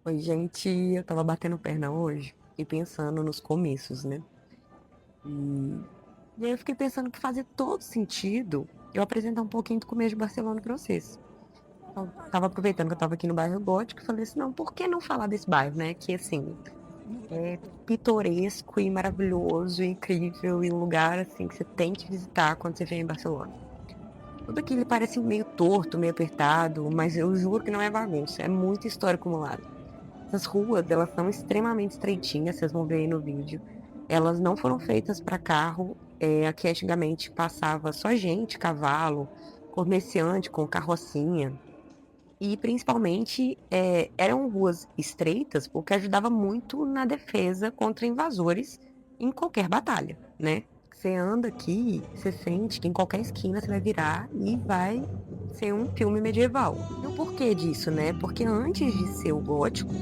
Oi, gente, eu tava batendo perna hoje e pensando nos começos, né? E, e aí eu fiquei pensando que fazia todo sentido eu apresentar um pouquinho do começo de Barcelona pra vocês. Então, tava aproveitando que eu tava aqui no bairro Gótico e falei assim, não, por que não falar desse bairro, né? Que, assim, é pitoresco e maravilhoso, e incrível e um lugar, assim, que você tem que visitar quando você vem em Barcelona. Tudo aqui ele parece meio torto, meio apertado, mas eu juro que não é bagunça, é muita história acumulada. Essas ruas, elas são extremamente estreitinhas, vocês vão ver aí no vídeo. Elas não foram feitas para carro. Aqui antigamente passava só gente, cavalo, comerciante com carrocinha. E principalmente eram ruas estreitas, o que ajudava muito na defesa contra invasores em qualquer batalha, né? Você anda aqui, você sente que em qualquer esquina você vai virar e vai ser um filme medieval. E o porquê disso, né? Porque antes de ser o gótico,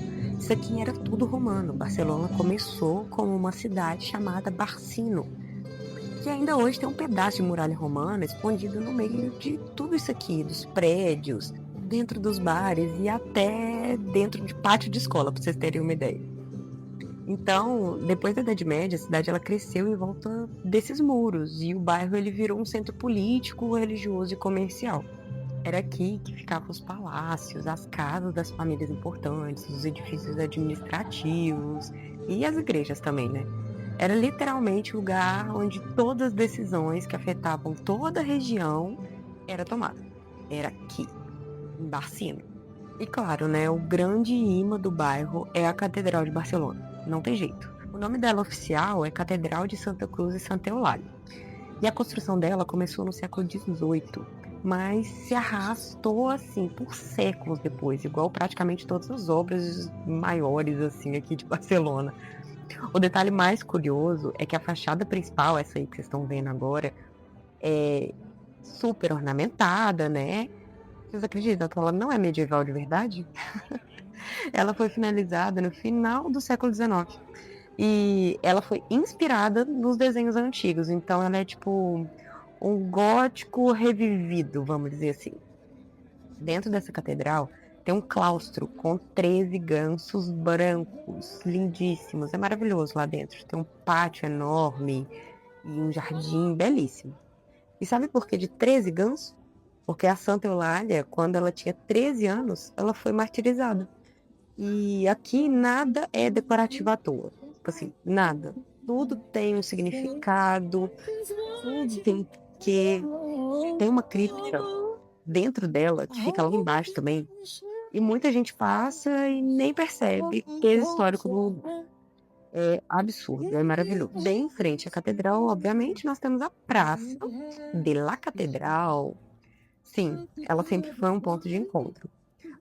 isso aqui era tudo romano. Barcelona começou como uma cidade chamada Barcino, que ainda hoje tem um pedaço de muralha romana escondido no meio de tudo isso aqui, dos prédios, dentro dos bares e até dentro de pátio de escola, para vocês terem uma ideia. Então, depois da Idade Média, a cidade ela cresceu em volta desses muros e o bairro ele virou um centro político, religioso e comercial. Era aqui que ficavam os palácios, as casas das famílias importantes, os edifícios administrativos e as igrejas também, né? Era literalmente o lugar onde todas as decisões que afetavam toda a região era tomada. Era aqui, em Barcino. E claro, né, o grande imã do bairro é a Catedral de Barcelona. Não tem jeito. O nome dela oficial é Catedral de Santa Cruz e Santa Eulàlia. E a construção dela começou no século XVIII, mas se arrastou assim por séculos depois, igual praticamente todas as obras maiores assim aqui de Barcelona. O detalhe mais curioso é que a fachada principal, essa aí que vocês estão vendo agora, é super ornamentada, né? Vocês acreditam que ela não é medieval de verdade? Ela foi finalizada no final do século XIX. E ela foi inspirada nos desenhos antigos. Então ela é tipo um gótico revivido, vamos dizer assim. Dentro dessa catedral tem um claustro com 13 gansos brancos, lindíssimos. É maravilhoso lá dentro. Tem um pátio enorme e um jardim belíssimo. E sabe por que de 13 gansos? Porque a Santa Eulália, quando ela tinha 13 anos, ela foi martirizada. E aqui nada é decorativo à toa. Tipo assim, nada. Tudo tem um significado, tudo tem que tem uma cripta dentro dela, que fica lá embaixo também. E muita gente passa e nem percebe que é histórico do lugar. É absurdo, é maravilhoso. Bem em frente à catedral, obviamente, nós temos a Praça de la Catedral. Sim, ela sempre foi um ponto de encontro.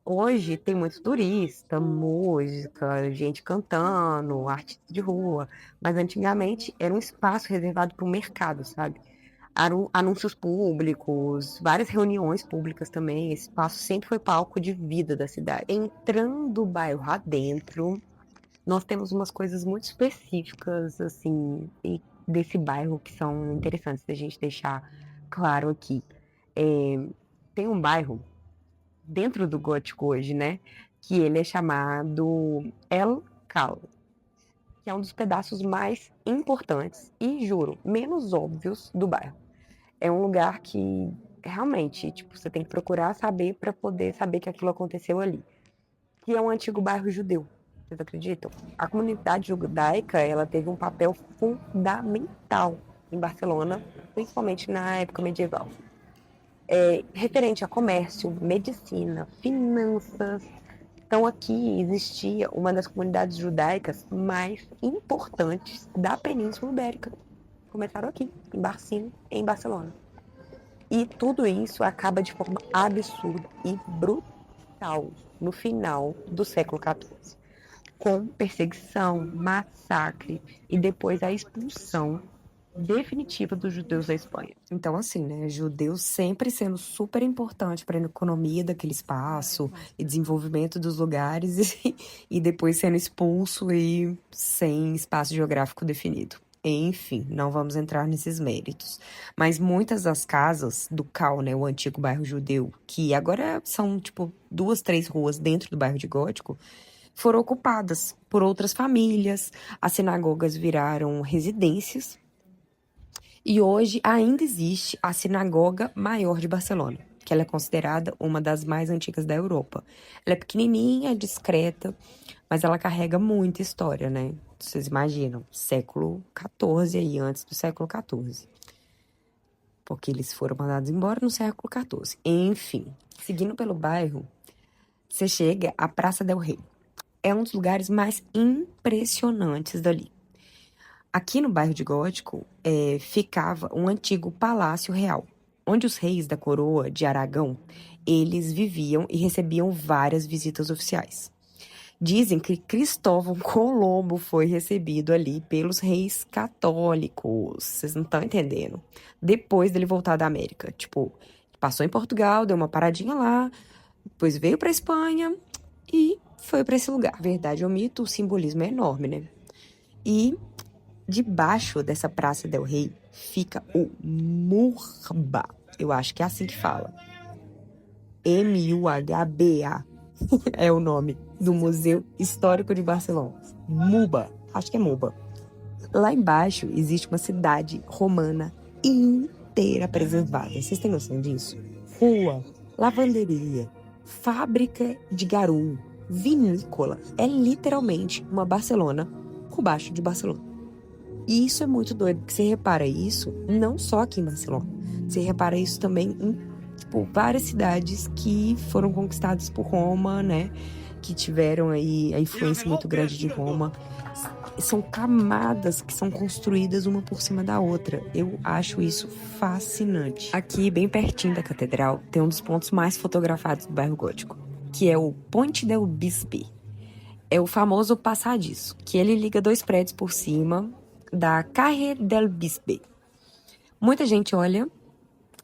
Hoje tem muito turista, música, gente cantando, artistas de rua, mas antigamente era um espaço reservado para o mercado, sabe? Anúncios públicos, várias reuniões públicas também. Esse espaço sempre foi palco de vida da cidade. Entrando o bairro adentro, nós temos umas coisas muito específicas, assim, desse bairro que são interessantes da gente deixar claro aqui. É, tem um bairro dentro do gótico hoje, né? Que ele é chamado El Cal, que é um dos pedaços mais importantes e, juro, menos óbvios do bairro. É um lugar que realmente, tipo, você tem que procurar saber para poder saber que aquilo aconteceu ali. Que é um antigo bairro judeu. Vocês acreditam? A comunidade judaica, ela teve um papel fundamental em Barcelona, principalmente na época medieval. Referente a comércio, medicina, finanças. Então, aqui existia uma das comunidades judaicas mais importantes da Península Ibérica. Começaram aqui, em Barcino, em Barcelona. E tudo isso acaba de forma absurda e brutal no final do século XIV, com perseguição, massacre e depois a expulsão definitiva dos judeus da Espanha. Então, assim, né, judeus sempre sendo super importante para a economia daquele espaço e desenvolvimento dos lugares e depois sendo expulso e sem espaço geográfico definido. Enfim, não vamos entrar nesses méritos. Mas muitas das casas do Cal, né, o antigo bairro judeu, que agora são, tipo, duas, três ruas dentro do bairro de Gótico, foram ocupadas por outras famílias, as sinagogas viraram residências e hoje ainda existe a Sinagoga Maior de Barcelona, que ela é considerada uma das mais antigas da Europa. Ela é pequenininha, discreta, mas ela carrega muita história, né? Vocês imaginam, século XIV aí, antes do século XIV. Porque eles foram mandados embora no século XIV. Enfim, seguindo pelo bairro, você chega à Praça del Rei. É um dos lugares mais impressionantes dali. Aqui no bairro de Gótico ficava um antigo palácio real, onde os reis da coroa de Aragão, eles viviam e recebiam várias visitas oficiais. Dizem que Cristóvão Colombo foi recebido ali pelos reis católicos. Vocês não estão entendendo. Depois dele voltar da América. Tipo, passou em Portugal, deu uma paradinha lá, depois veio pra Espanha e foi pra esse lugar. Verdade ou mito, o simbolismo é enorme, né? E debaixo dessa Praça del Rei fica o Murba. Eu acho que é assim que fala. M-U-H-B-A. É o nome do Museu Histórico de Barcelona. MUBA. Acho que é MUBA. Lá embaixo existe uma cidade romana inteira preservada. Vocês têm noção disso? Rua, lavanderia, fábrica de garum, vinícola. É literalmente uma Barcelona por baixo de Barcelona. E isso é muito doido, porque você repara isso não só aqui em Barcelona. Você repara isso também em várias cidades que foram conquistadas por Roma, né? Que tiveram aí a influência muito grande de Roma. São camadas que são construídas uma por cima da outra. Eu acho isso fascinante. Aqui, bem pertinho da catedral, tem um dos pontos mais fotografados do bairro gótico, que é o Ponte del Bisbe. É o famoso passadiço, que ele liga dois prédios por cima da Carrer del Bisbe. Muita gente olha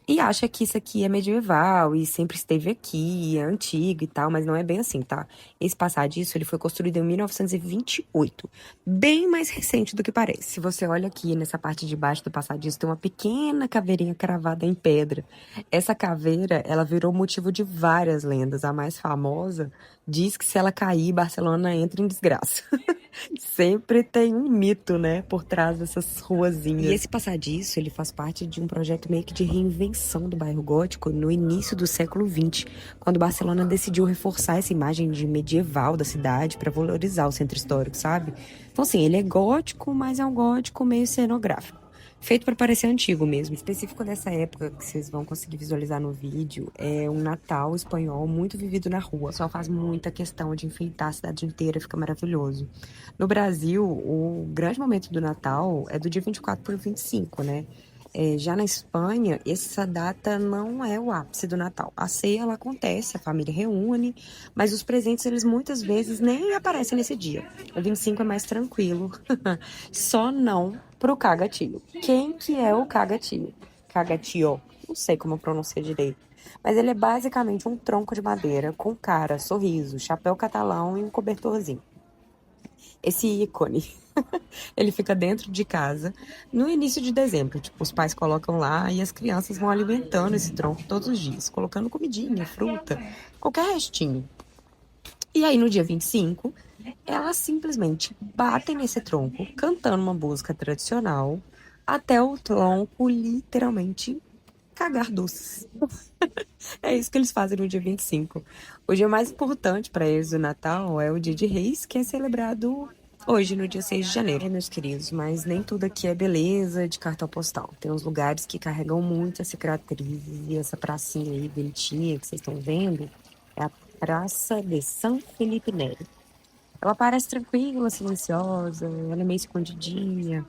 e acha que isso aqui é medieval e sempre esteve aqui, é antigo e tal, mas não é bem assim, tá? Esse passadiço, ele foi construído em 1928, bem mais recente do que parece. Se você olha aqui nessa parte de baixo do passadiço, tem uma pequena caveirinha cravada em pedra. Essa caveira, ela virou motivo de várias lendas. A mais famosa diz que se ela cair, Barcelona entra em desgraça. Sempre tem um mito, né, por trás dessas ruazinhas. E esse passadiço, ele faz parte de um projeto meio que de reinvenção do bairro gótico no início do século XX, quando Barcelona decidiu reforçar essa imagem de medieval da cidade para valorizar o centro histórico, sabe? Então, assim, ele é gótico, mas é um gótico meio cenográfico. Feito para parecer antigo mesmo. Específico dessa época que vocês vão conseguir visualizar no vídeo é um Natal espanhol muito vivido na rua. O pessoal faz muita questão de enfeitar a cidade inteira, fica maravilhoso. No Brasil, o grande momento do Natal é do dia 24 para o 25, né? Já na Espanha, essa data não é o ápice do Natal. A ceia, ela acontece, a família reúne, mas os presentes, eles muitas vezes nem aparecem nesse dia. O 25 é mais tranquilo, só não pro cagatinho. Quem que é o cagatinho? Cagatio, não sei como pronunciar direito. Mas ele é basicamente um tronco de madeira com cara, sorriso, chapéu catalão e um cobertorzinho. Esse ícone, ele fica dentro de casa no início de dezembro. Tipo, os pais colocam lá e as crianças vão alimentando esse tronco todos os dias, colocando comidinha, fruta, qualquer restinho. E aí, no dia 25, elas simplesmente batem nesse tronco, cantando uma música tradicional, até o tronco literalmente cagar doces. É isso que eles fazem no dia 25. O dia mais importante para eles do Natal é o Dia de Reis, que é celebrado hoje, no dia 6 de janeiro. Meus queridos, mas nem tudo aqui é beleza de cartão postal. Tem uns lugares que carregam muito essa cicatriz e essa pracinha aí bonitinha que vocês estão vendo é a Praça de São Felipe Neri. Ela parece tranquila, silenciosa, ela é meio escondidinha.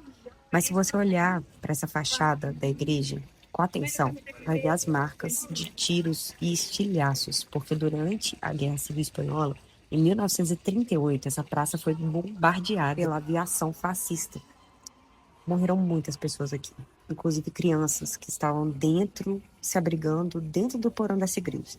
Mas se você olhar para essa fachada da igreja com atenção, vai ver as marcas de tiros e estilhaços, porque durante a Guerra Civil Espanhola, em 1938, essa praça foi bombardeada pela aviação fascista. Morreram muitas pessoas aqui, inclusive crianças que estavam dentro, se abrigando dentro do porão dessa igreja.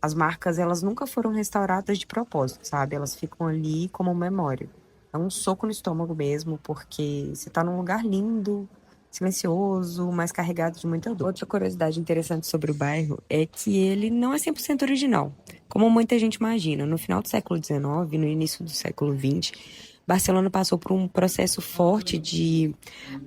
As marcas, elas nunca foram restauradas de propósito, sabe? Elas ficam ali como memória. É um soco no estômago mesmo, porque você tá num lugar lindo, silencioso, mas carregado de muita dor. Outra curiosidade interessante sobre o bairro é que ele não é 100% original, como muita gente imagina. No final do século XIX, no início do século XX, Barcelona passou por um processo forte de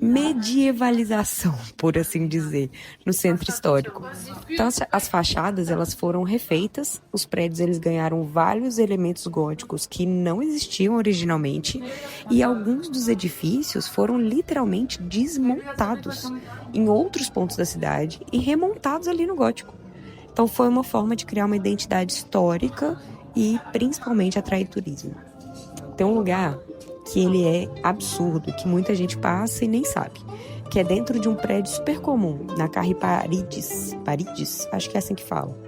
medievalização, por assim dizer, no centro histórico. Então, as fachadas elas foram refeitas, os prédios eles ganharam vários elementos góticos que não existiam originalmente e alguns dos edifícios foram literalmente desmontados em outros pontos da cidade e remontados ali no gótico. Então, foi uma forma de criar uma identidade histórica e principalmente atrair turismo. Tem um lugar que ele é absurdo, que muita gente passa e nem sabe, que é dentro de um prédio super comum, na Carre Paredes, acho que é assim que fala.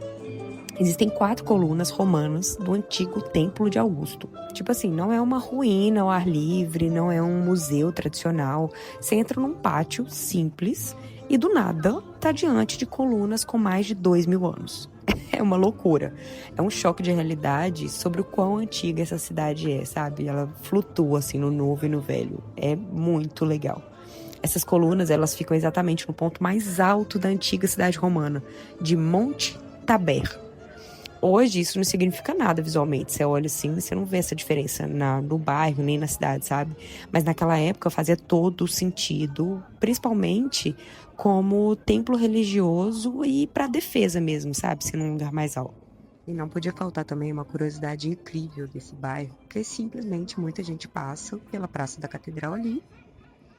Existem 4 colunas romanas do antigo Templo de Augusto. Tipo assim, não é uma ruína ao ar livre, não é um museu tradicional. Você entra num pátio simples e do nada tá diante de colunas com mais de 2.000 anos. É uma loucura. É um choque de realidade sobre o quão antiga essa cidade é, sabe? Ela flutua assim no novo e no velho. É muito legal. Essas colunas, elas ficam exatamente no ponto mais alto da antiga cidade romana, de Monte Taber. Hoje isso não significa nada visualmente, você olha assim, você não vê essa diferença no bairro, nem na cidade, sabe? Mas naquela época fazia todo sentido, principalmente como templo religioso e para defesa mesmo, sabe? Ser num lugar mais alto. E não podia faltar também uma curiosidade incrível desse bairro, que simplesmente muita gente passa pela Praça da Catedral ali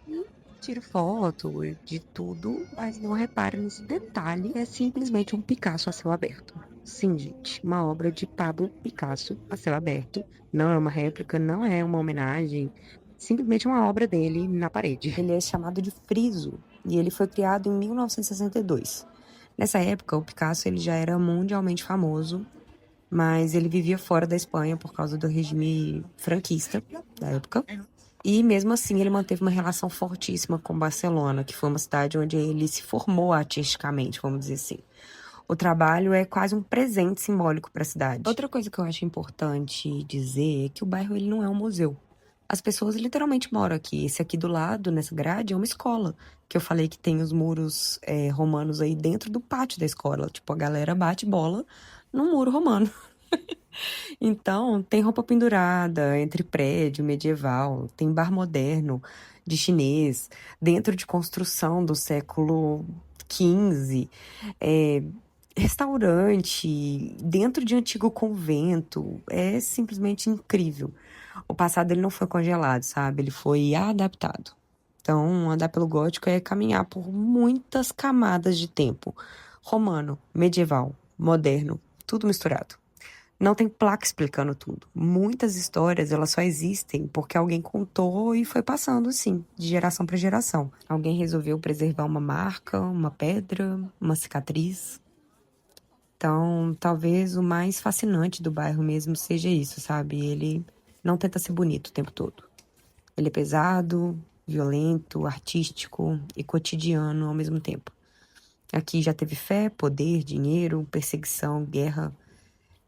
e tira foto de tudo, mas não repara nesse detalhe, é simplesmente um Picasso a céu aberto. Sim, gente, uma obra de Pablo Picasso a céu aberto. Não é uma réplica, não é uma homenagem, simplesmente uma obra dele na parede. Ele é chamado de friso e ele foi criado em 1962. Nessa época, o Picasso ele já era mundialmente famoso, mas ele vivia fora da Espanha por causa do regime franquista da época. E mesmo assim ele manteve uma relação fortíssima com Barcelona, que foi uma cidade onde ele se formou artisticamente, vamos dizer assim. O trabalho é quase um presente simbólico para a cidade. Outra coisa que eu acho importante dizer é que o bairro ele não é um museu. As pessoas literalmente moram aqui. Esse aqui do lado, nessa grade, é uma escola. Que eu falei que tem os muros romanos aí dentro do pátio da escola. Tipo, a galera bate bola no muro romano. Então, tem roupa pendurada entre prédio medieval, tem bar moderno de chinês, dentro de construção do século XV, é, restaurante, dentro de antigo convento. É simplesmente incrível. O passado ele não foi congelado, sabe? Ele foi adaptado. Então, andar pelo gótico é caminhar por muitas camadas de tempo. Romano, medieval, moderno, tudo misturado. Não tem placa explicando tudo. Muitas histórias, elas só existem porque alguém contou e foi passando, assim, de geração para geração. Alguém resolveu preservar uma marca, uma pedra, uma cicatriz. Então, talvez o mais fascinante do bairro mesmo seja isso, sabe? Ele não tenta ser bonito o tempo todo. Ele é pesado, violento, artístico e cotidiano ao mesmo tempo. Aqui já teve fé, poder, dinheiro, perseguição, guerra.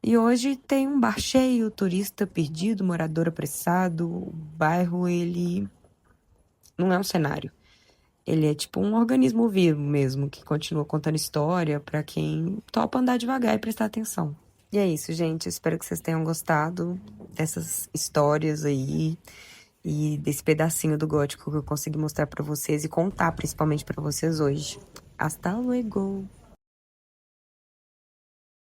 E hoje tem um bar cheio, turista perdido, morador apressado. O bairro, ele não é um cenário. Ele é tipo um organismo vivo mesmo, que continua contando história para quem topa andar devagar e prestar atenção. E é isso, gente. Espero que vocês tenham gostado dessas histórias aí e desse pedacinho do gótico que eu consegui mostrar para vocês e contar principalmente para vocês hoje. Hasta luego!